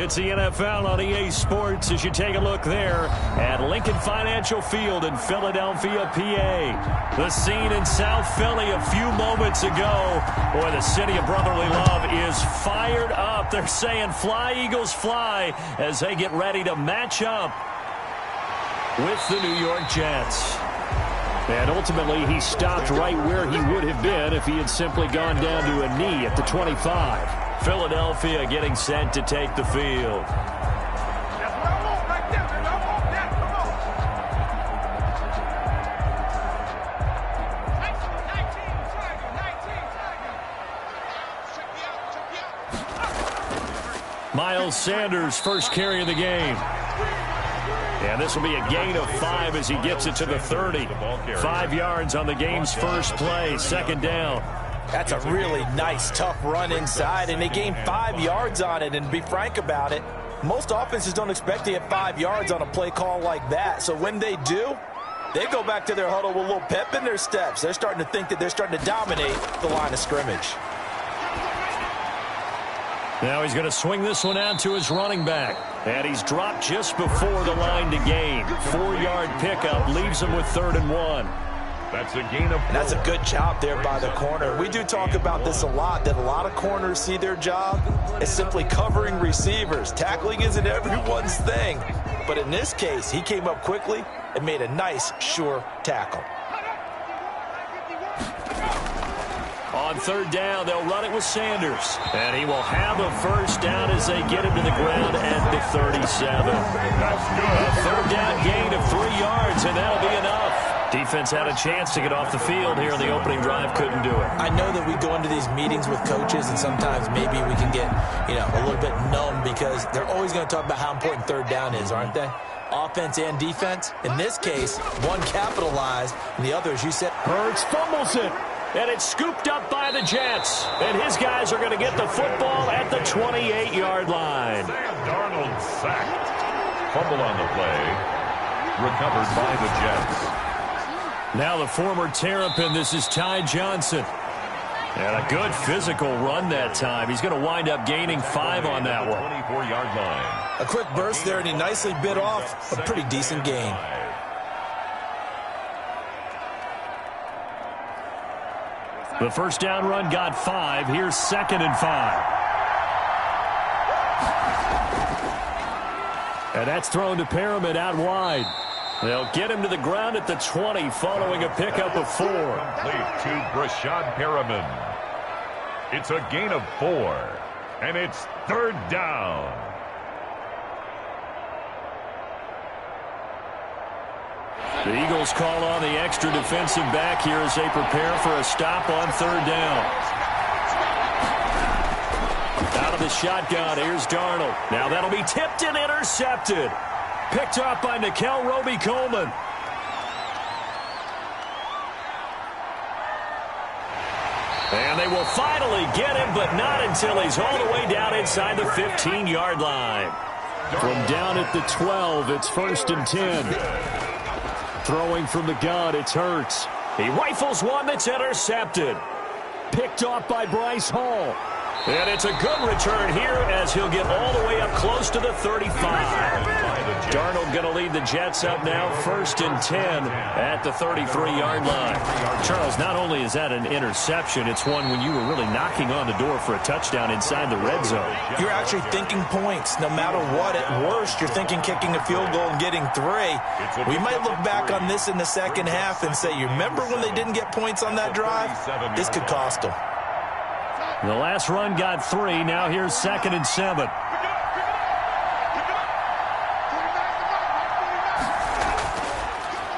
It's the NFL on EA Sports as you take a look there at Lincoln Financial Field in Philadelphia, PA. The scene in South Philly a few moments ago. Boy, the city of brotherly love is fired up. They're saying fly, Eagles, fly as they get ready to match up with the New York Jets. And ultimately, he stopped right where he would have been if he had simply gone down to a knee at the 25. Philadelphia getting set to take the field. Miles Sanders, first carry of the game. And this will be a gain of 5 as he gets it to the 30. 5 yards on the game's first play, second down. That's a really nice, tough run inside, and they gained 5 yards on it. And to be frank about it, most offenses don't expect to get 5 yards on a play call like that. So when they do, they go back to their huddle with a little pep in their steps. They're starting to think that they're starting to dominate the line of scrimmage. Now he's going to swing this one out to his running back. And he's dropped just before the line to gain. 4-yard pickup leaves him with 3rd and 1. That's a gain of 4. And that's a good job there by the corner. We do talk about this a lot, that a lot of corners see their job as simply covering receivers. Tackling isn't everyone's thing. But in this case, he came up quickly and made a nice, sure tackle. On 3rd down, they'll run it with Sanders. And he will have a first down as they get him to the ground at the 37. That's good. A 3rd down gain of 3 yards, and that'll be enough. Defense had a chance to get off the field here in the opening drive, couldn't do it. I know that we go into these meetings with coaches, and sometimes maybe we can get, a little bit numb because they're always going to talk about how important 3rd down is, aren't they? Offense and defense. In this case, one capitalized, and the other, as you said, Hurts fumbles it. And it's scooped up by the Jets. And his guys are going to get the football at the 28-yard line. Sam Darnold sacked. Fumble on the play. Recovered by the Jets. Now the former Terrapin, this is Ty Johnson. And a good physical run that time. He's going to wind up gaining 5 on that one. 24-yard line. A quick burst there, and he nicely bit off a pretty decent gain. The first down run got 5. Here's 2nd and 5. And that's thrown to Perriman out wide. They'll get him to the ground at the 20 following a pickup of 4. Complete to Brashad Perriman. It's a gain of 4. And it's 3rd down. The Eagles call on the extra defensive back here as they prepare for a stop on 3rd down. Out of the shotgun, here's Darnold. Now that'll be tipped and intercepted. Picked up by Nickel Roby-Coleman. And they will finally get him, but not until he's all the way down inside the 15-yard line. From down at the 12, it's 1st and 10. Throwing from the gun, it's Hurts. He rifles one that's intercepted. Picked off by Bryce Hall. And it's a good return here as he'll get all the way up close to the 35. Darnold going to lead the Jets up now, 1st and 10 at the 33-yard line. Charles, not only is that an interception, it's one when you were really knocking on the door for a touchdown inside the red zone. You're actually thinking points. No matter what, at worst, you're thinking kicking a field goal and getting 3. We might look back on this in the second half and say, you remember when they didn't get points on that drive? This could cost them. The last run got 3. Now here's 2nd and 7.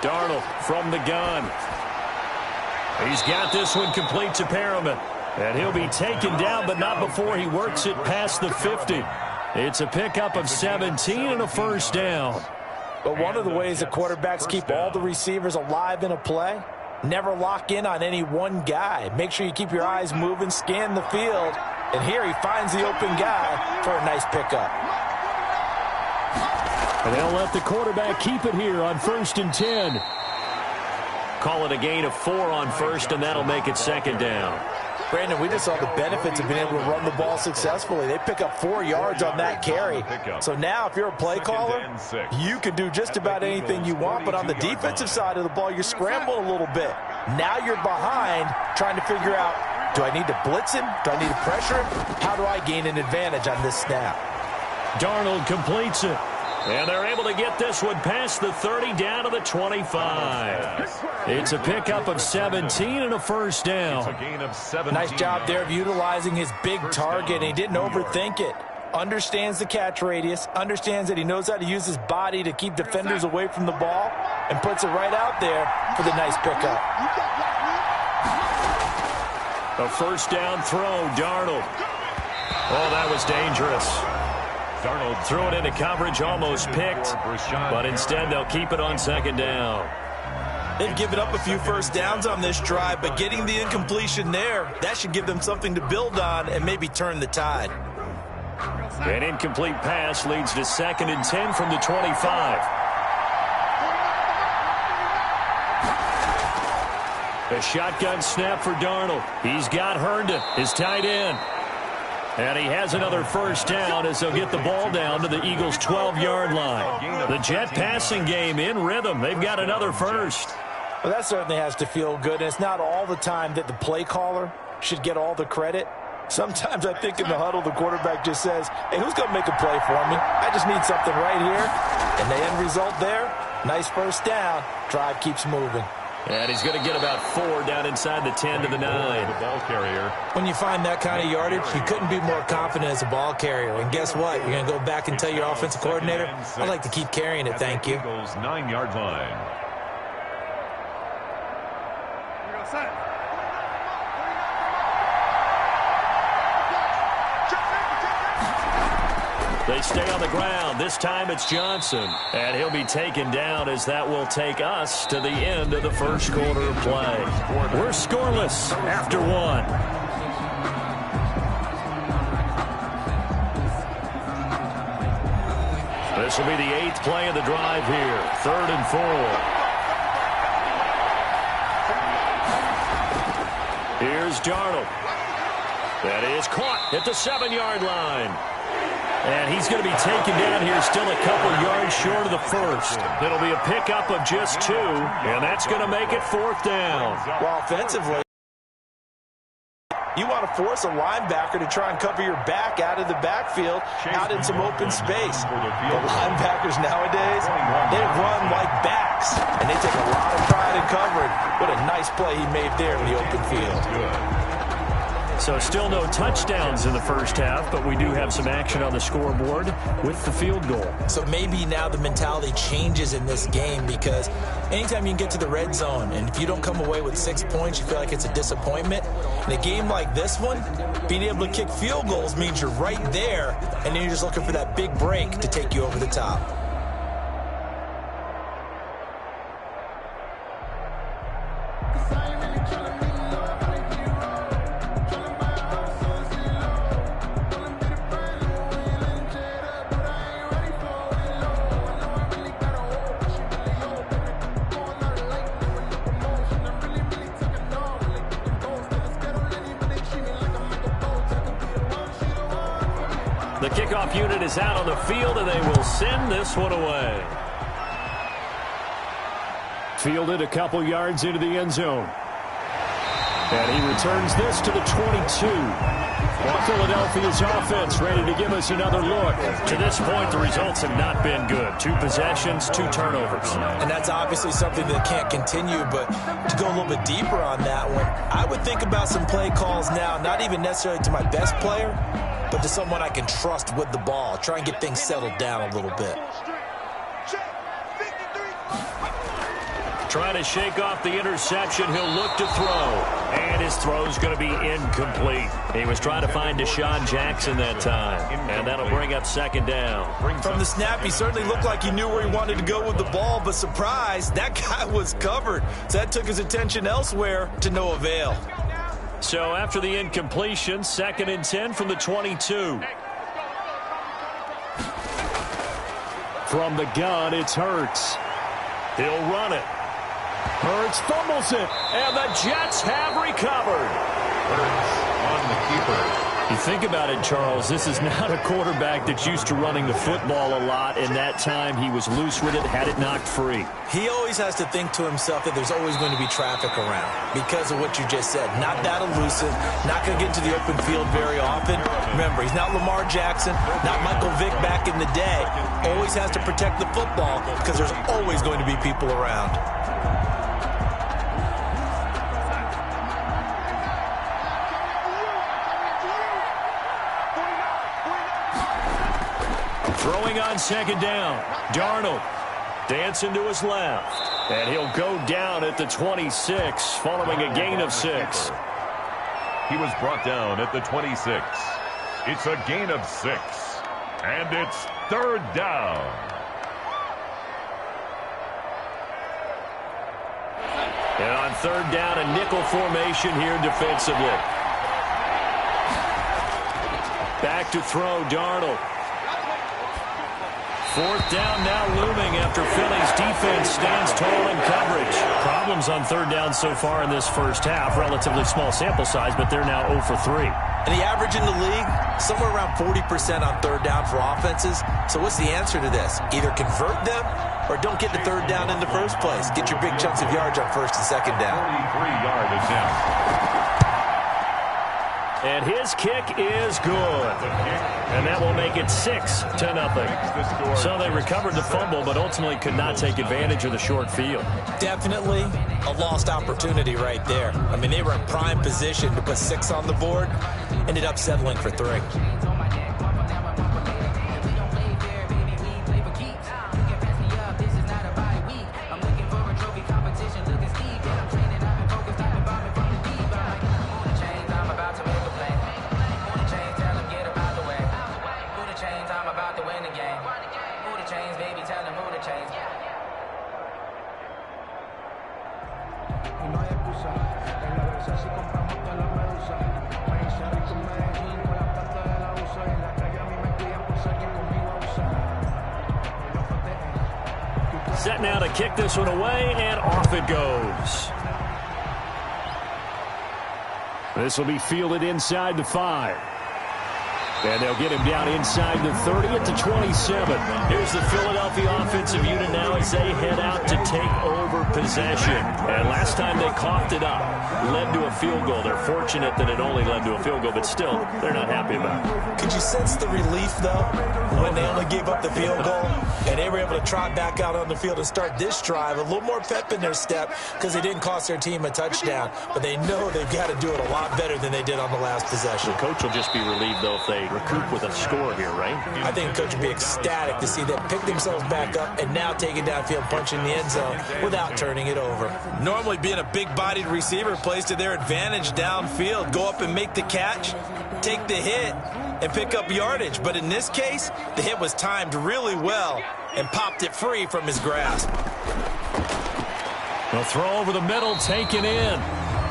Darnold from the gun. He's got this one complete to Perriman. And he'll be taken down, but not before he works it past the 50. It's a pickup of 17 and a first down. But one of the ways that quarterbacks keep all the receivers alive in a play, never lock in on any one guy. Make sure you keep your eyes moving, scan the field. And here he finds the open guy for a nice pickup. And they'll let the quarterback keep it here on 1st and 10. Call it a gain of 4 on 1st, and that'll make it 2nd down. Brandon, we just saw the benefits of being able to run the ball successfully. They pick up 4 yards on that carry. So now if you're a play caller, you can do just about anything you want, but on the defensive side of the ball, you're scrambling a little bit. Now you're behind trying to figure out, do I need to blitz him? Do I need to pressure him? How do I gain an advantage on this snap? Darnold completes it. And they're able to get this one past the 30 down to the 25. It's a pickup of 17 and a first down. Nice job there of utilizing his big target, and he didn't overthink it. Understands the catch radius, understands that he knows how to use his body to keep defenders away from the ball, and puts it right out there for the nice pickup. A first down throw, Darnold. Oh, that was dangerous. Darnold threw it into coverage, almost picked, but instead they'll keep it on second down. They've given up a few first downs on this drive, but getting the incompletion there, that should give them something to build on and maybe turn the tide. An incomplete pass leads to 2nd and 10 from the 25. A shotgun snap for Darnold. He's got Herndon, his tight end. And he has another first down as they'll get the ball down to the Eagles' 12-yard line. The Jet passing game in rhythm. They've got another first. Well, that certainly has to feel good. And it's not all the time that the play caller should get all the credit. Sometimes I think in the huddle, the quarterback just says, hey, who's going to make a play for me? I just need something right here. And the end result there, nice first down. Drive keeps moving. And he's going to get about 4 down inside the 10 to the 9. The ball carrier. When you find that kind of yardage, you couldn't be more confident as a ball carrier. And guess what? You're going to go back and tell your offensive coordinator, I'd like to keep carrying it, thank you. Eagles 9-yard line. They stay on the ground. This time it's Johnson. And he'll be taken down as that will take us to the end of the first quarter of play. We're scoreless after 1. This will be the 8th play of the drive here. 3rd and 4. Here's Darnold. That is caught at the 7-yard line. And he's going to be taken down here still a couple yards short of the first. It'll be a pickup of just 2, and that's going to make it 4th down. Well, offensively, you want to force a linebacker to try and cover your back out of the backfield, out in some open space. The linebackers nowadays, they run like backs, and they take a lot of pride in covering. What a nice play he made there in the open field. So still no touchdowns in the first half, but we do have some action on the scoreboard with the field goal. So maybe now the mentality changes in this game, because anytime you can get to the red zone, and if you don't come away with 6 points, you feel like it's a disappointment. In a game like this one, being able to kick field goals means you're right there, and then you're just looking for that big break to take you over the top. The kickoff unit is out on the field, and they will send this one away. Fielded a couple yards into the end zone. And he returns this to the 22. While Philadelphia's offense ready to give us another look. To this point, the results have not been good. 2 possessions, 2 turnovers. And that's obviously something that can't continue, but to go a little bit deeper on that one, I would think about some play calls now, not even necessarily to my best player, but to someone I can trust with the ball. Try and get things settled down a little bit. Trying to shake off the interception. He'll look to throw. And his throw's going to be incomplete. He was trying to find Deshaun Jackson that time. And that'll bring up 2nd down. From the snap, he certainly looked like he knew where he wanted to go with the ball, but surprise, that guy was covered. So that took his attention elsewhere to no avail. So after the incompletion, 2nd and 10 from the 22. From the gun, it's Hurts. He'll run it. Hurts fumbles it, and the Jets have recovered. Hurts on the keeper. You think about it, Charles, this is not a quarterback that's used to running the football a lot. In that time, he was loose with it, had it knocked free. He always has to think to himself that there's always going to be traffic around because of what you just said. Not that elusive, not going to get into the open field very often. Remember, he's not Lamar Jackson, not Michael Vick back in the day. Always has to protect the football because there's always going to be people around. Throwing on second down. Darnold dancing to his left. And he'll go down at the 26 following a gain of 6. He was brought down at the 26. It's a gain of 6. And it's third down. And on third down, a nickel formation here defensively. Back to throw, Darnold. Fourth down now looming after Philly's defense stands tall in coverage. Problems on third down so far in this first half. Relatively small sample size, but they're now 0 for 3. And the average in the league, somewhere around 40% on third down for offenses. So what's the answer to this? Either convert them or don't get the third down in the first place. Get your big chunks of yards on first and second down. 43-yard attempt. And his kick is good. And that will make it 6-0. So they recovered the fumble, but ultimately could not take advantage of the short field. Definitely a lost opportunity right there. I mean, they were in prime position to put 6 on the board. Ended up settling for 3. Set now to kick this one away, and off it goes. This will be fielded inside the 5. And they'll get him down inside the 30 at the 27. Here's the Philadelphia offensive unit now as they head out to take over possession. And last time they coughed it up, led to a field goal. They're fortunate that it only led to a field goal, but still, they're not happy about it. Could you sense the relief, though, when they only gave up the field goal and they were able to trot back out on the field and start this drive? A little more pep in their step because they didn't cost their team a touchdown, but they know they've got to do it a lot better than they did on the last possession. The coach will just be relieved, though, if they recoup with a score here, right? I think the coach would be ecstatic to see them pick themselves back up and now take it downfield, punch in the end zone without turning it over. Normally being a big-bodied receiver plays to their advantage downfield. Go up and make the catch, take the hit, and pick up yardage. But in this case, the hit was timed really well and popped it free from his grasp. They'll throw over the middle, taken in.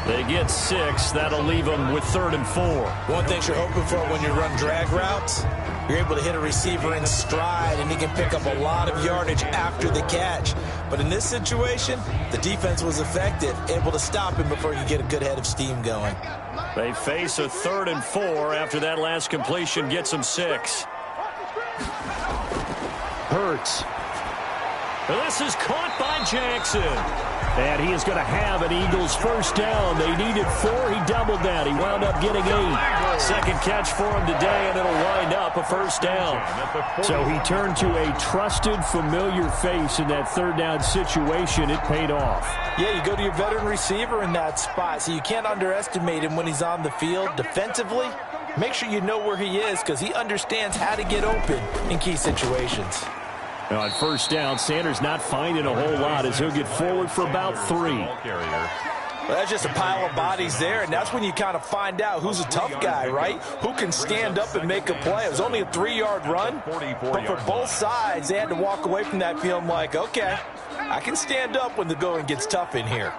They get 6. That'll leave them with 3rd and 4. One thing you're hoping for when you run drag routes, you're able to hit a receiver in stride, and he can pick up a lot of yardage after the catch. But in this situation, the defense was effective, able to stop him before he get a good head of steam going. They face a 3rd and 4 after that last completion gets them 6. Hurts. This is caught by Jackson. And he is going to have an Eagles first down. They needed 4. He doubled that. He wound up getting 8. Second catch for him today, and it'll wind up a first down. So he turned to a trusted, familiar face in that third down situation. It paid off. Yeah, you go to your veteran receiver in that spot, so you can't underestimate him when he's on the field. Defensively, make sure you know where he is because he understands how to get open in key situations. Now on first down, Sanders not finding a whole lot as he'll get forward for about 3. Well, that's just a pile of bodies there, and that's when you kind of find out who's a tough guy, right? Who can stand up and make a play. It was only a 3-yard run, but for both sides, they had to walk away from that feeling like, okay, I can stand up when the going gets tough in here.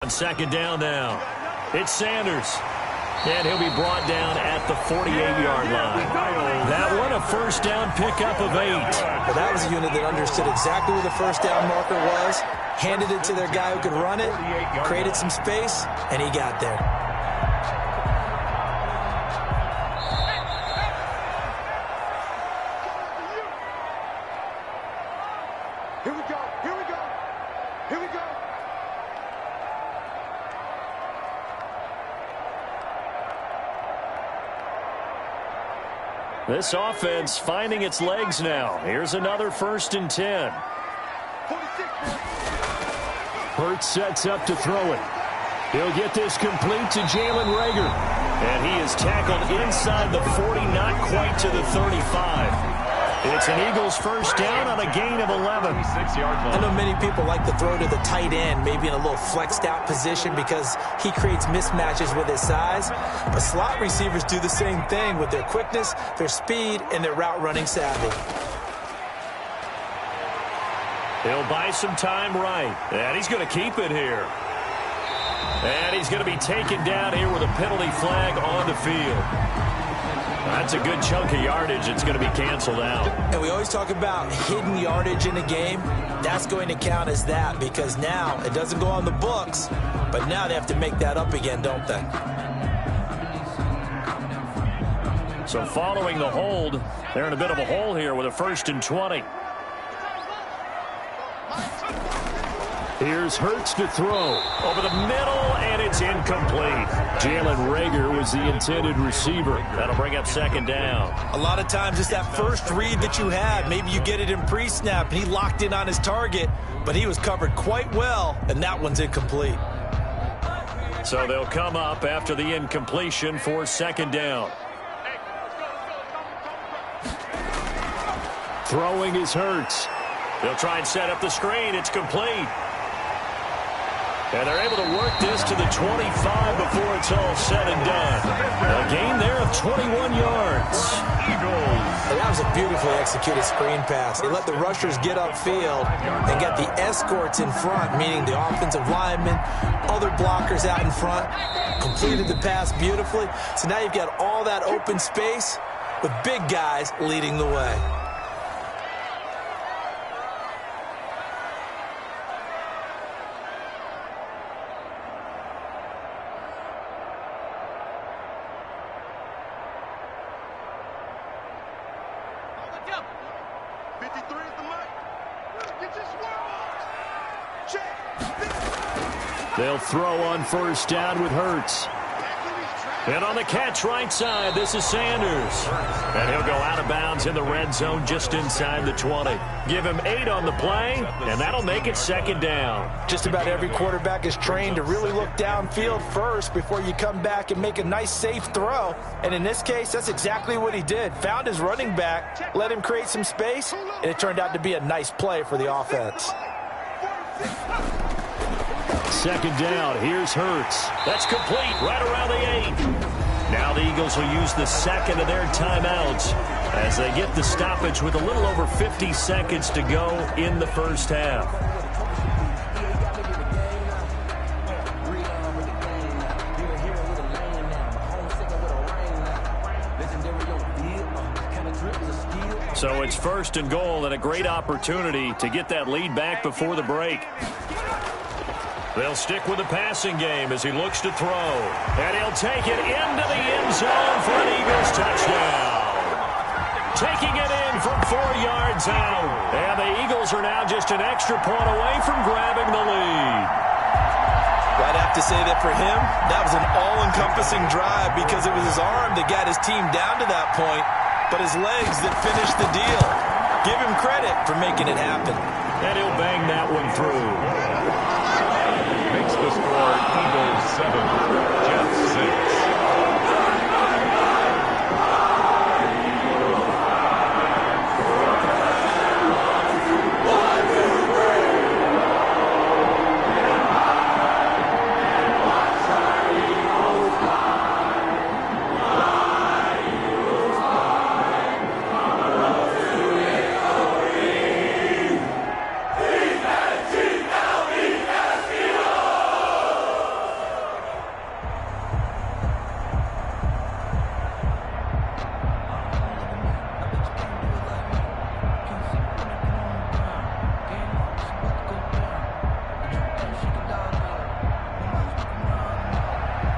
On second down now, it's Sanders. And he'll be brought down at the 48-yard line. That one, a first down pickup of 8. Well, that was a unit that understood exactly where the first down marker was, handed it to their guy who could run it, created some space, and he got there. Here we go. Here we go. Here we go. This offense finding its legs now. Here's another 1st and 10. 46. Hurts sets up to throw it. He'll get this complete to Jalen Reagor. And he is tackled inside the 40, not quite to the 35. It's an Eagles first down on a gain of 11. I know many people like to throw to the tight end, maybe in a little flexed out position because he creates mismatches with his size. But slot receivers do the same thing with their quickness, their speed, and their route running savvy. He'll buy some time right. And he's going to keep it here. And he's going to be taken down here with a penalty flag on the field. That's a good chunk of yardage. It's going to be canceled out. And we always talk about hidden yardage in a game. That's going to count as that because now it doesn't go on the books, but now they have to make that up again, don't they? So following the hold, they're in a bit of a hole here with a 1st and 20. Here's Hurts to throw. Over the middle, and it's incomplete. Jalen Reagor was the intended receiver. That'll bring up 2nd down. A lot of times it's that first read that you had. Maybe you get it in pre-snap, and he locked in on his target, but he was covered quite well, and that one's incomplete. So they'll come up after the incompletion for 2nd down. Throwing is Hurts. They'll try and set up the screen. It's complete. And they're able to work this to the 25 before it's all said and done. A gain there of 21 yards. And that was a beautifully executed screen pass. They let the rushers get upfield and get the escorts in front, meaning the offensive linemen, other blockers out in front, completed the pass beautifully. So now you've got all that open space with big guys leading the way. They'll throw on 1st down with Hurts. And on the catch right side, this is Sanders. And he'll go out of bounds in the red zone just inside the 20. Give him 8 on the play, and that'll make it 2nd down. Just about every quarterback is trained to really look downfield first before you come back and make a nice, safe throw. And in this case, that's exactly what he did. Found his running back, let him create some space, and it turned out to be a nice play for the offense. 2nd down. Here's Hurts. That's complete right around the 8. Now the Eagles will use the 2nd of their timeouts as they get the stoppage with a little over 50 seconds to go in the first half. So it's 1st and goal and a great opportunity to get that lead back before the break. They'll stick with the passing game as he looks to throw. And he'll take it into the end zone for an Eagles touchdown. Taking it in from 4 yards out. And the Eagles are now just an extra point away from grabbing the lead. I'd have to say that for him, that was an all-encompassing drive because it was his arm that got his team down to that point, but his legs that finished the deal. Give him credit for making it happen. And he'll bang that one through. Makes the score Eagles 7, Jets 6.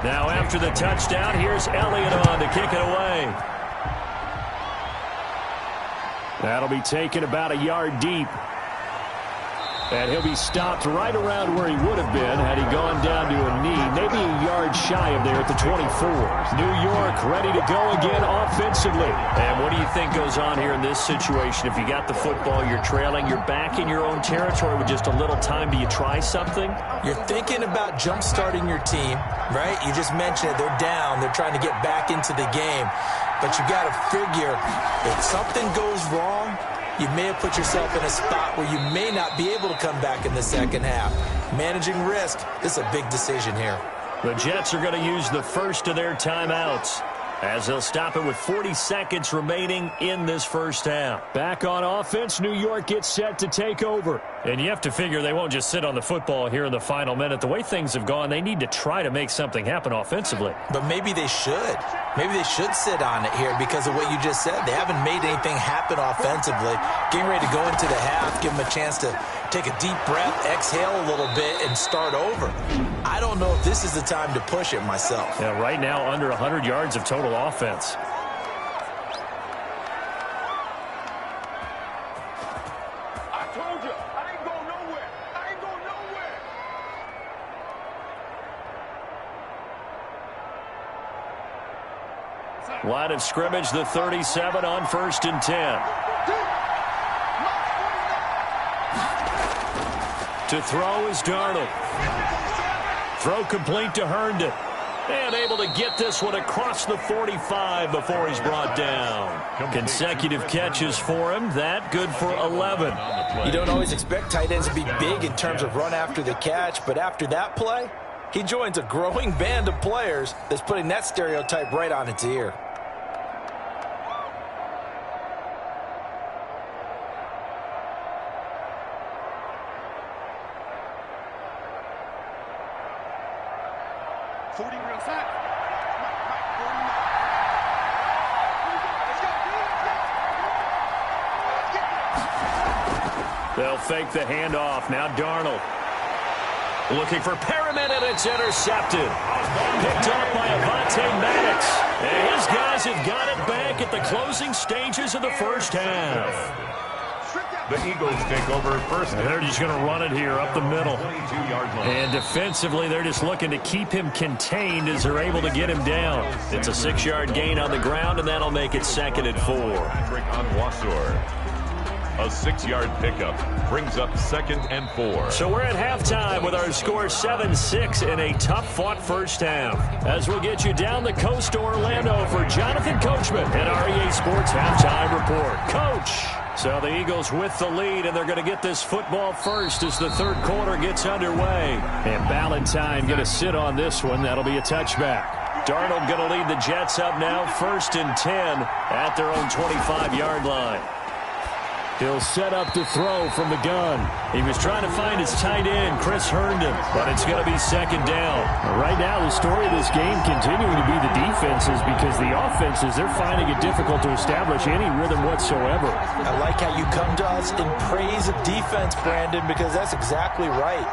Now after the touchdown, here's Elliott on to kick it away. That'll be taken about a yard deep. And he'll be stopped right around where he would have been had he gone down to a knee, maybe a yard shy of there at the 24. New York ready to go again offensively. And what do you think goes on here in this situation? If you got the football, you're trailing, you're back in your own territory with just a little time. Do you try something? You're thinking about jump-starting your team, right? You just mentioned it. They're down. They're trying to get back into the game. But you got to figure if something goes wrong, you may have put yourself in a spot where you may not be able to come back in the second half. Managing risk, this is a big decision here. The Jets are going to use the first of their timeouts as they'll stop it with 40 seconds remaining in this first half. Back on offense, New York gets set to take over. And you have to figure they won't just sit on the football here in the final minute. The way things have gone, they need to try to make something happen offensively. But maybe they should. Maybe they should sit on it here because of what you just said. They haven't made anything happen offensively. Getting ready to go into the half, give them a chance to take a deep breath, exhale a little bit, and start over. I don't know if this is the time to push it myself. Yeah, right now under 100 yards of total offense. I told you, I ain't going nowhere. I ain't going nowhere. Line of scrimmage, the 37 on 1st and 10. To throw is Darnold. Throw complete to Herndon. And able to get this one across the 45 before he's brought down. Consecutive catches for him. That good for 11. You don't always expect tight ends to be big in terms of run after the catch, but after that play, he joins a growing band of players that's putting that stereotype right on its ear. They'll fake the handoff. Now Darnold looking for Perriman, and it's intercepted. Picked off by Avonte Maddox. And his guys have got it back at the closing stages of the first half. The Eagles take over first. And they're just going to run it here up the middle. 22-yard line. And defensively, they're just looking to keep him contained as they're able to get him down. It's a 6-yard gain on the ground, and that'll make it 2nd and 4. On Wassor. A 6-yard pickup brings up 2nd and 4. So we're at halftime with our score 7-6 in a tough-fought first half. As we'll get you down the coast to Orlando for Jonathan Coachman and our EA Sports Halftime Report. Coach! So the Eagles with the lead, and they're going to get this football first as the third quarter gets underway. And Ballantyne going to sit on this one. That'll be a touchback. Darnold going to lead the Jets up now 1st and 10 at their own 25-yard line. He'll set up to throw from the gun. He was trying to find his tight end, Chris Herndon, but it's going to be 2nd down. Right now, the story of this game continuing to be the defenses, because the offenses, they're finding it difficult to establish any rhythm whatsoever. I like how you come to us in praise of defense, Brandon, because that's exactly right.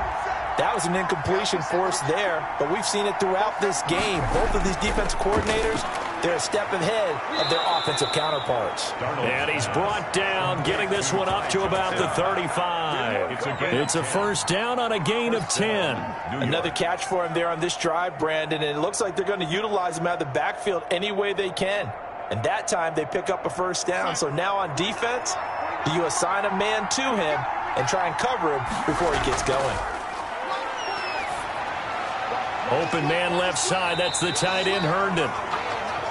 That was an incompletion force there, but we've seen it throughout this game. Both of these defense coordinators, they're a step ahead of their offensive counterparts. And he's brought down, getting this one up to about the 35. It's a 1st down on a gain of 10. Another catch for him there on this drive, Brandon, and it looks like they're going to utilize him out of the backfield any way they can. And that time they pick up a 1st down. So now on defense, do you assign a man to him and try and cover him before he gets going? Open man left side. That's the tight end, Herndon.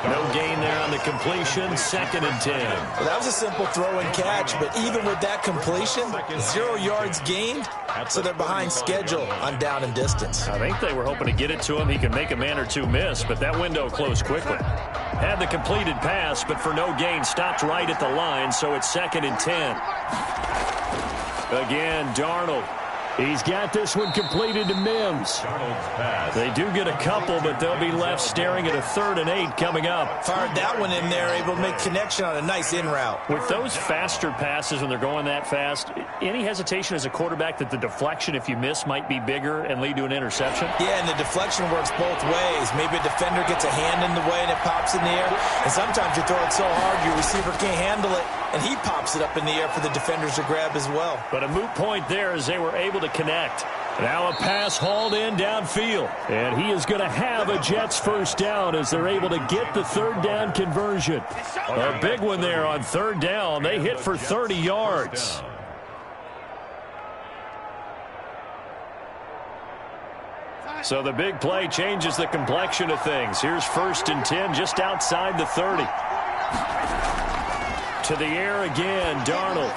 No gain there on the completion. 2nd and 10. Well, that was a simple throw and catch, but even with that completion, 0 yards gained, so they're behind schedule on down and distance. I think they were hoping to get it to him. He could make a man or two miss, but that window closed quickly. Had the completed pass, but for no gain, stopped right at the line, so it's 2nd and 10. Again, Darnold He's got this one completed to Mims. They do get a couple, but they'll be left staring at a 3rd and 8 coming up. Fired that one in there, able to make connection on a nice in route. With those faster passes when they're going that fast, any hesitation as a quarterback that the deflection, if you miss, might be bigger and lead to an interception? Yeah, and the deflection works both ways. Maybe a defender gets a hand in the way and it pops in the air. And sometimes you throw it so hard your receiver can't handle it, and he pops it up in the air for the defenders to grab as well. But a moot point there as they were able to connect. Now a pass hauled in downfield. And he is going to have a Jets first down as they're able to get the 3rd down conversion. A big one there on 3rd down. They hit for 30 yards. So the big play changes the complexion of things. Here's 1st and 10 just outside the 30. To the air again, Darnold.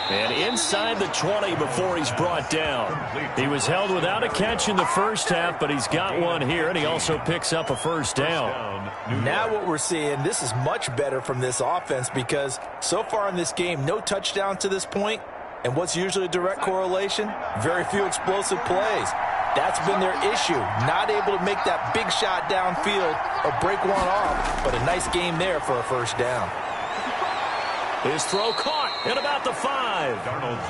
And inside the 20 before he's brought down. He was held without a catch in the first half, but he's got one here, and he also picks up a first down. Now what we're seeing, this is much better from this offense because so far in this game, no touchdown to this point. And what's usually a direct correlation? Very few explosive plays. That's been their issue. Not able to make that big shot downfield or break one off, but a nice game there for a first down. His throw caught at about the 5.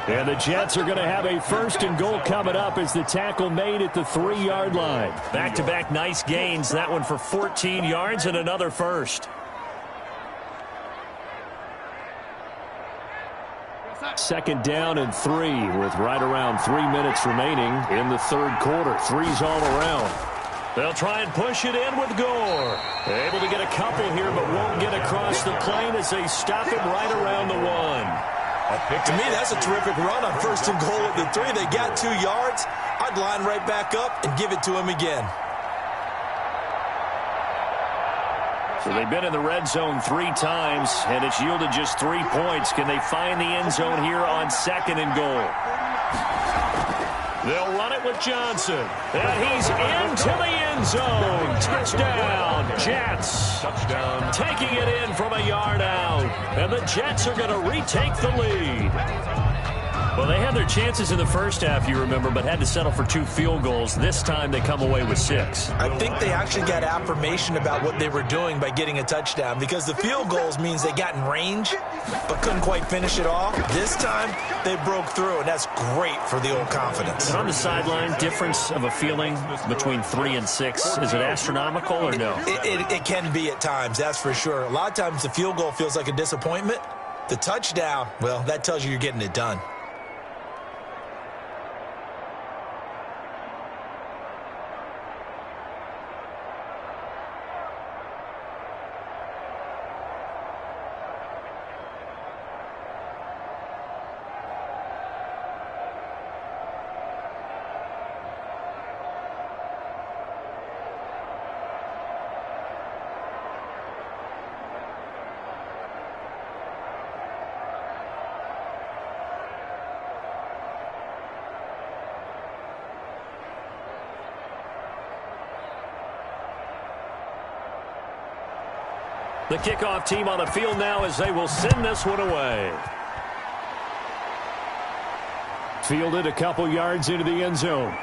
And the Jets are going to have a 1st and goal coming up as the tackle made at the 3-yard line. Back-to-back nice gains. That one for 14 yards and another first. 2nd down and 3 with right around 3 minutes remaining in the 3rd quarter. 3's all around. They'll try and push it in with Gore. Able to get a couple here, but won't get across the plane as they stop him right around the 1. To me, that's a terrific run on 1st and goal at the 3. They got 2 yards. I'd line right back up and give it to him again. So they've been in the red zone 3 times, and it's yielded just 3 points. Can they find the end zone here on 2nd and goal? They'll run it with Johnson. And he's into the end zone. Touchdown, Jets. Touchdown. Taking it in from a yard out. And the Jets are going to retake the lead. Well, they had their chances in the first half, you remember, but had to settle for 2 field goals. This time they come away with 6. I think they actually got affirmation about what they were doing by getting a touchdown because the field goals means they got in range but couldn't quite finish it off. This time they broke through, and that's great for the old confidence. And on the sideline, difference of a feeling between 3 and 6, is it astronomical or no? It can be at times, that's for sure. A lot of times the field goal feels like a disappointment. The touchdown, well, that tells you you're getting it done. The kickoff team on the field now as they will send this one away. Fielded a couple yards into the end zone.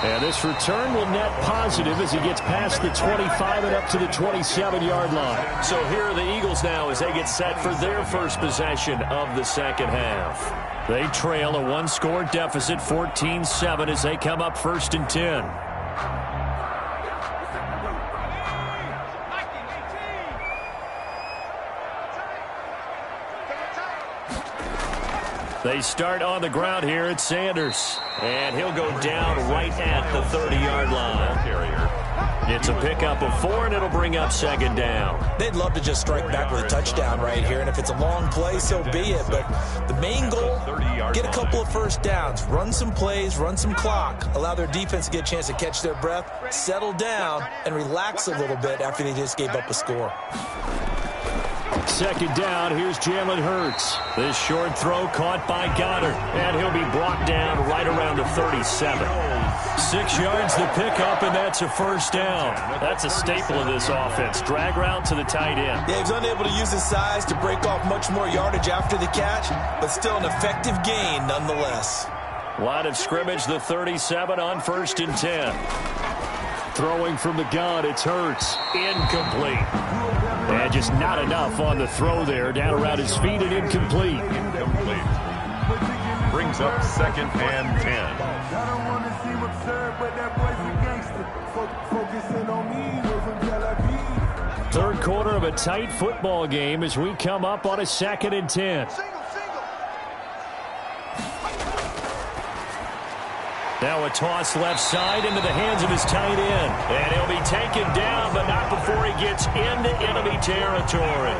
And this return will net positive as he gets past the 25 and up to the 27-yard line. So here are the Eagles now as they get set for their first possession of the second half. They trail a 1-score deficit, 14-7, as they come up 1st and 10. They start on the ground here at Sanders. And he'll go down right at the 30-yard line. It's a pickup of 4, and it'll bring up 2nd down. They'd love to just strike back with a touchdown right here, and if it's a long play, so be it. But the main goal, get a couple of first downs, run some plays, run some clock, allow their defense to get a chance to catch their breath, settle down, and relax a little bit after they just gave up a score. second down. Here's Jalen Hurts. This short throw caught by Goddard, and he'll be brought down right around the 37. 6 yards the pickup, and that's a first down. That's a staple of this offense. Drag route to the tight end. Yeah, he was unable to use his size to break off much more yardage after the catch, but still an effective gain nonetheless. Line of scrimmage, the 37 on 1st and 10. Throwing from the gun, it's Hurts. Incomplete. And just not enough on the throw there. Down around his feet and incomplete. Incomplete. Brings up 2nd and 10. Third quarter of a tight football game as we come up on a 2nd and 10. Now a toss left side into the hands of his tight end. And he'll be taken down, but not before he gets into enemy territory.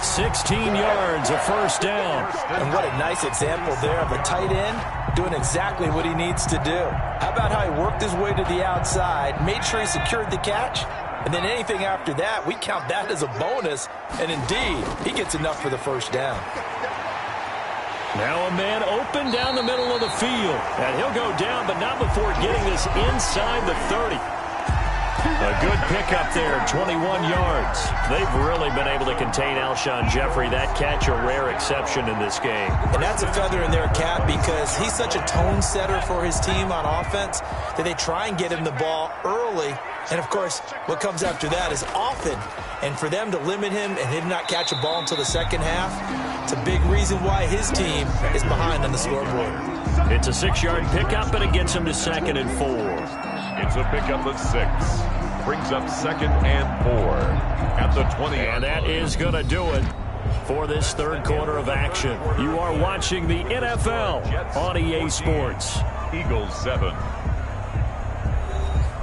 16 yards, a first down. And what a nice example there of a tight end doing exactly what he needs to do. How about how he worked his way to the outside, made sure he secured the catch, and then anything after that, we count that as a bonus. And indeed, he gets enough for the first down. Now a man open down the middle of the field. And he'll go down, but not before getting this inside the 30. A good pickup there, 21 yards. They've really been able to contain Alshon Jeffrey. That catch a rare exception in this game. And that's a feather in their cap because he's such a tone setter for his team on offense that they try and get him the ball early. And, of course, what comes after that is often. And for them to limit him and him not catch a ball until the second half, it's a big reason why his team is behind on the scoreboard. It's a 6-yard pickup, and it gets him to 2nd and 4. It's a pickup of 6. Brings up 2nd and 4 at the 20. And that is going to do it for this third quarter of action. You are watching the NFL on EA Sports. Eagles 7.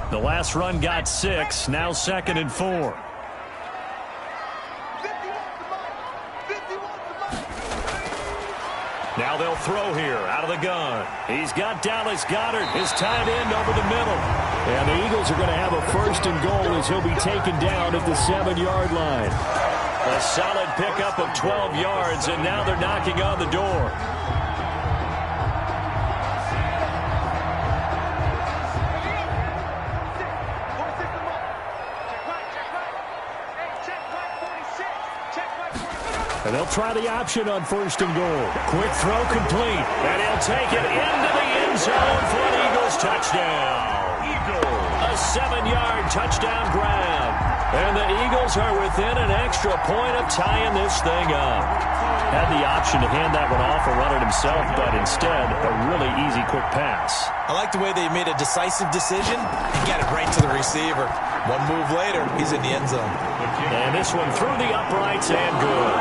The last run got 6, now 2nd and 4. Now they'll throw here out of the gun. He's got Dallas Goedert, his tight end, over the middle. And the Eagles are going to have a 1st and goal as he'll be taken down at the 7-yard line. A solid pickup of 12 yards, and now they're knocking on the door. And they'll try the option on 1st and goal. Quick throw complete. And he'll take it into the end zone for an Eagles touchdown. A 7-yard touchdown grab. And the Eagles are within an extra point of tying this thing up. Had the option to hand that one off or run it himself, but instead, a really easy quick pass. I like the way they made a decisive decision and got it right to the receiver. One move later, he's in the end zone. And this one through the uprights and good.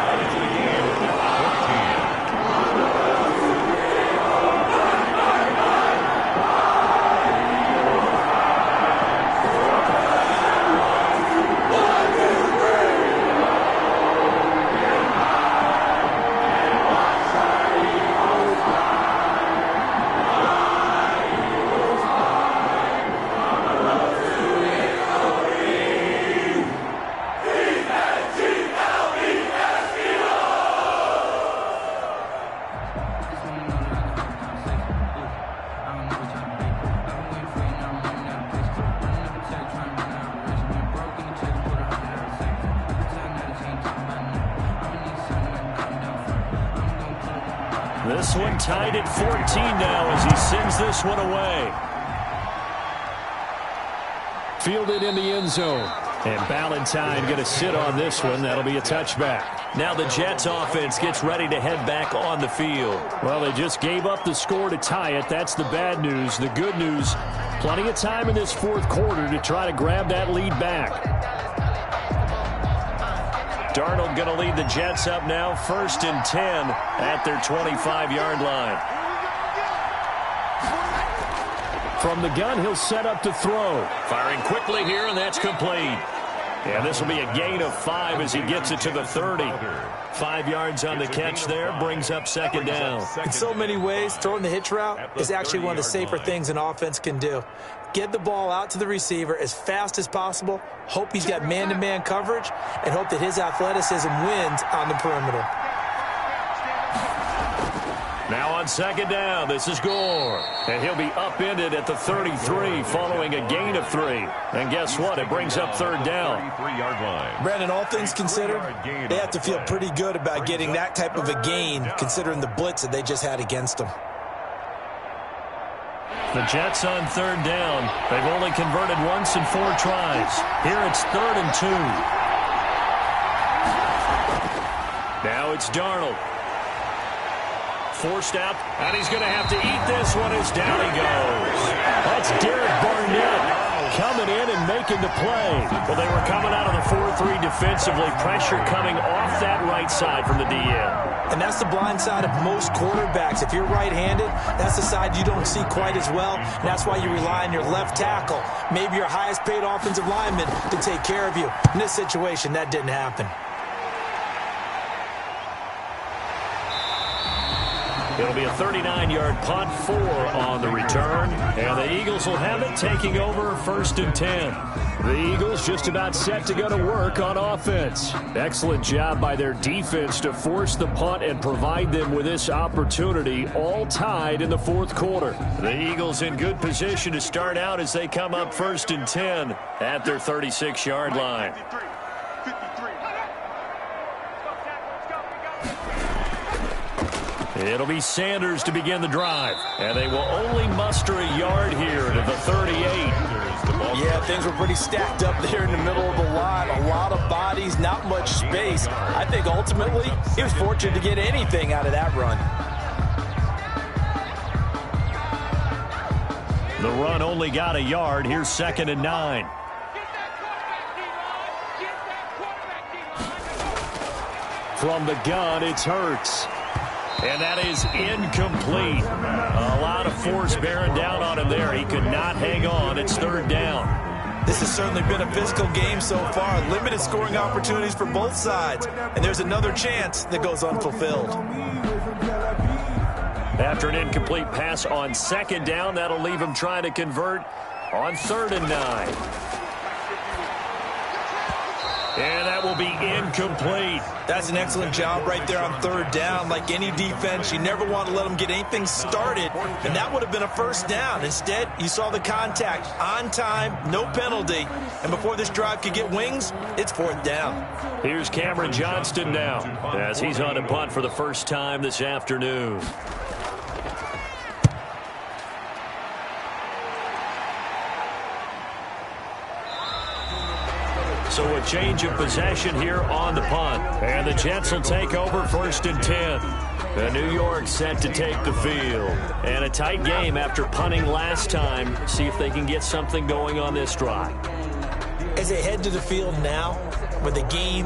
This one tied at 14 now as he sends this one away. Fielded in the end zone. And Ballantyne going to sit on this one. That'll be a touchback. Now the Jets offense gets ready to head back on the field. Well, they just gave up the score to tie it. That's the bad news. The good news, plenty of time in this fourth quarter to try to grab that lead back. Darnold going to lead the Jets up now, 1st and 10 at their 25-yard line. From the gun, he'll set up to throw. Firing quickly here, and that's complete. And this will be a gain of 5 as he gets it to the 30. 5 yards on the catch there, brings up second down. In so many ways, throwing the hitch route is actually one of the safer things an offense can do. Get the ball out to the receiver as fast as possible, hope he's got man-to-man coverage, and hope that his athleticism wins on the perimeter. Now on second down, this is Gore. And he'll be upended at the 33 following a gain of 3. And guess what? It brings up third down. Brandon, all things considered, they have to feel pretty good about getting that type of a gain considering the blitz that they just had against them. The Jets on third down. They've only converted once in 4 tries. Here it's 3rd and 2. Now it's Darnold. Forced out, and he's going to have to eat this one as down he goes. That's Derek Barnett coming in and making the play. Well, they were coming out of the 4-3 defensively. Pressure coming off that right side from the DN. And that's the blind side of most quarterbacks. If you're right-handed, that's the side you don't see quite as well. And that's why you rely on your left tackle, maybe your highest-paid offensive lineman, to take care of you. In this situation, that didn't happen. It'll be a 39-yard punt, 4 on the return. And the Eagles will have it, taking over 1st and 10. The Eagles just about set to go to work on offense. Excellent job by their defense to force the punt and provide them with this opportunity, all tied in the 4th quarter. The Eagles in good position to start out as they come up 1st and 10 at their 36-yard line. It'll be Sanders to begin the drive. And they will only muster a yard here to the 38. Yeah, things were pretty stacked up there in the middle of the line. A lot of bodies, not much space. I think ultimately he was fortunate to get anything out of that run. The run only got a yard. Here's 2nd and 9. From the gun, it's Hurts. And that is incomplete. A lot of force bearing down on him there. He could not hang on. It's 3rd down. This has certainly been a physical game so far. Limited scoring opportunities for both sides. And there's another chance that goes unfulfilled. After an incomplete pass on 2nd down, that'll leave him trying to convert on 3rd and 9. And that will be incomplete. That's an excellent job right there on 3rd down. Like any defense, you never want to let them get anything started, and that would have been a 1st down. Instead, you saw the contact on time, no penalty, and before this drive could get wings, it's 4th down. Here's Cameron Johnston now as he's on a punt for the first time this afternoon. So a change of possession here on the punt. And the Jets will take over 1st and 10. The New York set to take the field. And a tight game after punting last time. See if they can get something going on this drive. As they head to the field now, with the game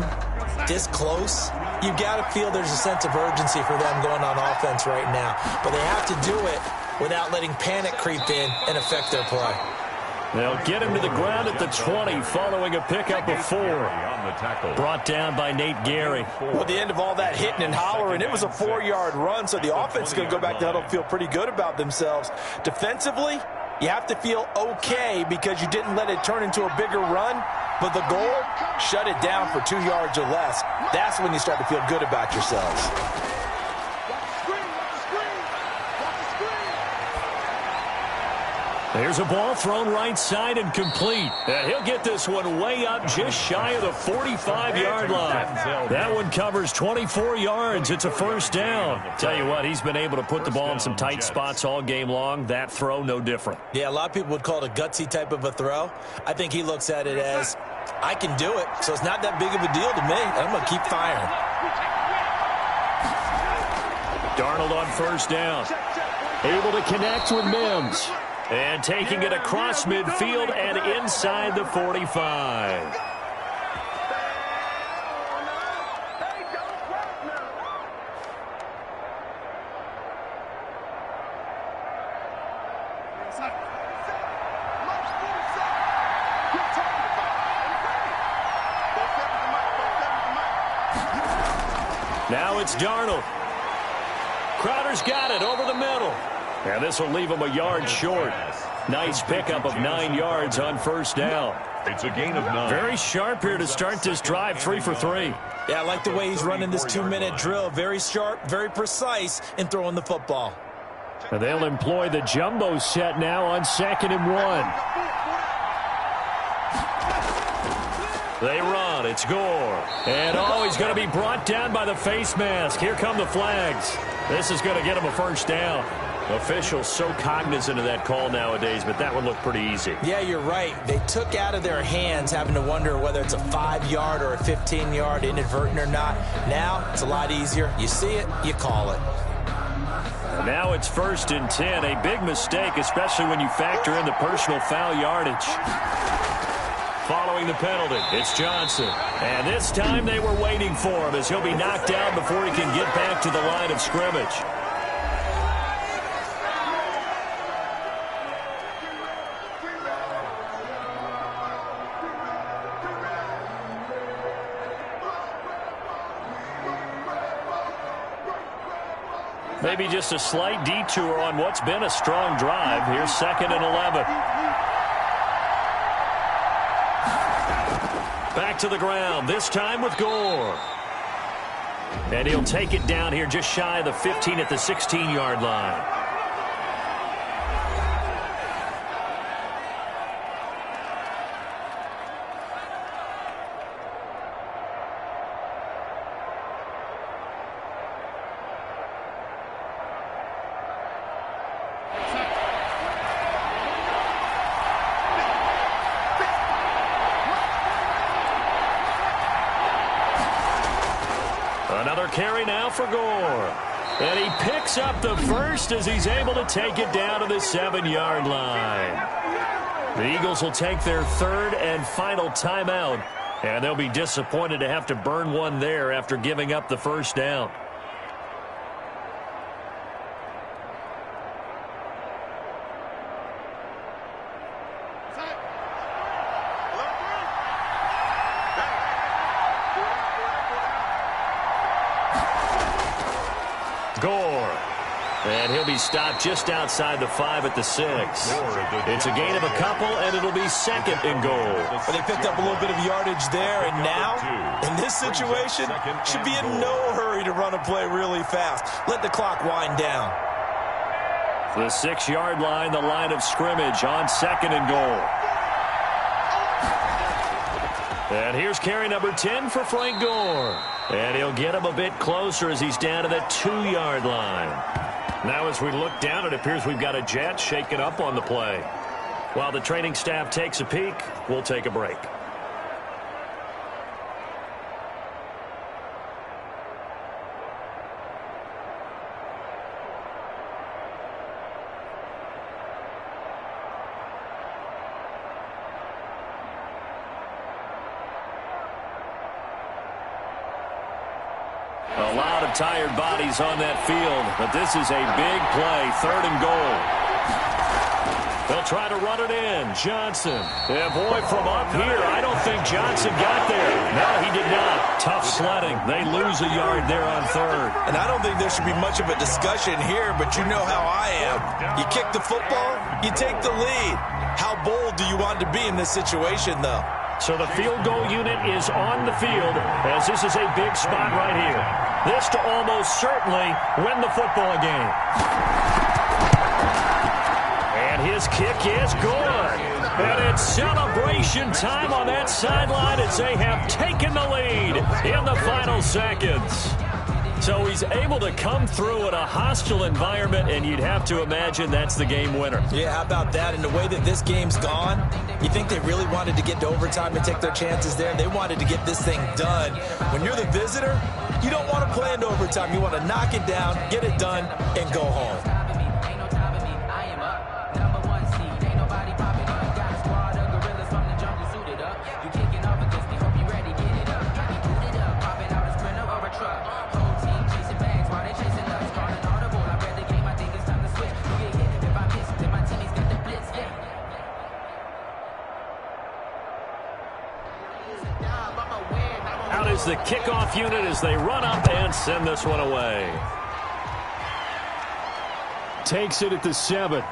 this close, you've got to feel there's a sense of urgency for them going on offense right now. But they have to do it without letting panic creep in and affect their play. They'll get him to the ground at the 20 following a pickup of 4. Brought down by Nate Gary. Well, at the end of all that hitting and hollering, it was a 4-yard run, so the offense is going to go back to huddle and feel pretty good about themselves. Defensively, you have to feel okay because you didn't let it turn into a bigger run, but the goal, shut it down for 2 yards or less. That's when you start to feel good about yourselves. There's a ball thrown right side and complete. And he'll get this one way up just shy of the 45-yard line. That one covers 24 yards. It's a 1st down. Tell you what, he's been able to put the ball in some tight spots all game long. That throw, no different. Yeah, a lot of people would call it a gutsy type of a throw. I think he looks at it as, I can do it, so it's not that big of a deal to me. I'm going to keep firing. Darnold on 1st down. Able to connect with Mims. And taking it across midfield and inside the 45. Now it's Darnold. Crowder's got it over the middle. And this will leave him a yard short. Nice pickup of 9 yards on first down. It's a gain of 9. Very sharp here to start this drive, 3 for 3. Yeah, I like the way he's running this 2-minute drill. Very sharp, very precise in throwing the football. And they'll employ the jumbo set now on 2nd and 1. They run. It's Gore. And he's going to be brought down by the face mask. Here come the flags. This is going to get him a first down. Officials so cognizant of that call nowadays, but that one looked pretty easy. Yeah, you're right. They took out of their hands having to wonder whether it's a 5-yard or a 15-yard inadvertent or not. Now it's a lot easier. You see it, you call it. Now it's 1st and 10. A big mistake, especially when you factor in the personal foul yardage. Following the penalty, it's Johnson. And this time they were waiting for him as he'll be knocked down before he can get back to the line of scrimmage. Maybe just a slight detour on what's been a strong drive. Here's 2nd and 11. Back to the ground, this time with Gore. And he'll take it down here just shy of the 15 at the 16-yard line. Another carry now for Gore. And he picks up the first as he's able to take it down to the 7-yard line. The Eagles will take their 3rd and final timeout. And they'll be disappointed to have to burn one there after giving up the first down. Gore. And he'll be stopped just outside the 5 at the 6. It's a gain of a couple, and it'll be 2nd and goal. But they picked up a little bit of yardage there, and now, in this situation, should be in no hurry to run a play really fast. Let the clock wind down. The 6-yard line, the line of scrimmage on 2nd and goal. And here's carry number 10 for Frank Gore. And he'll get him a bit closer as he's down to the 2-yard line. Now as we look down, it appears we've got a jet shaken up on the play. While the training staff takes a peek, we'll take a break. A lot of tired bodies on that field, but this is a big play, 3rd and goal. They'll try to run it in. Johnson. Yeah, boy, from up here, I don't think Johnson got there. No, he did not. Tough sledding. They lose a yard there on 3rd. And I don't think there should be much of a discussion here, but you know how I am. You kick the football, you take the lead. How bold do you want to be in this situation, though? So the field goal unit is on the field as this is a big spot right here. This to almost certainly win the football game. And his kick is good. And it's celebration time on that sideline as they have taken the lead in the final seconds. So he's able to come through in a hostile environment, and you'd have to imagine that's the game winner. Yeah, how about that? And the way that this game's gone, you think they really wanted to get to overtime and take their chances there? They wanted to get this thing done. When you're the visitor, you don't want to play into overtime. You want to knock it down, get it done, and go home. is the kickoff unit as they run up and send this one away. Takes it at the 7.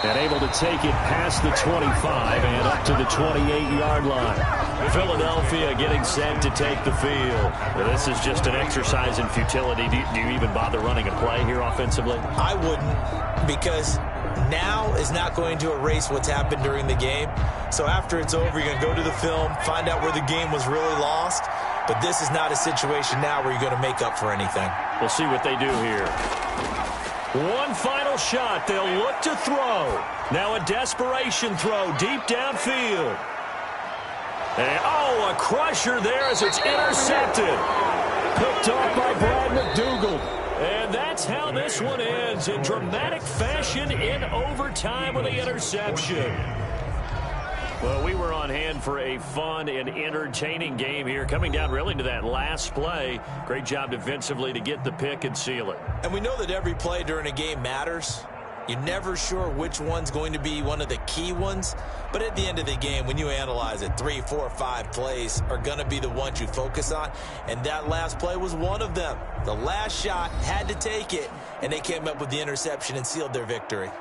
And able to take it past the 25 and up to the 28-yard line. Philadelphia getting set to take the field. Well, this is just an exercise in futility. Do you even bother running a play here offensively? I wouldn't, because now is not going to erase what's happened during the game. So after it's over, you're going to go to the film, find out where the game was really lost. But this is not a situation now where you're going to make up for anything. We'll see what they do here. One final shot. They'll look to throw. Now a desperation throw deep downfield. And, oh, a crusher there as it's intercepted. Picked off by Brad McDougald. And that's how this one ends, in dramatic fashion in overtime with the interception. Well, we were on hand for a fun and entertaining game here, coming down really to that last play. Great job defensively to get the pick and seal it. And we know that every play during a game matters. You're never sure which one's going to be one of the key ones. But at the end of the game, when you analyze it, 3, 4, 5 plays are going to be the ones you focus on. And that last play was one of them. The last shot had to take it, and they came up with the interception and sealed their victory.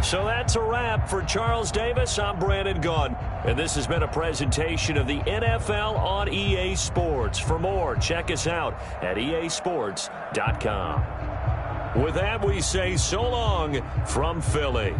So that's a wrap for Charles Davis. I'm Brandon Gunn, and this has been a presentation of the NFL on EA Sports. For more, check us out at easports.com. With that, we say so long from Philly.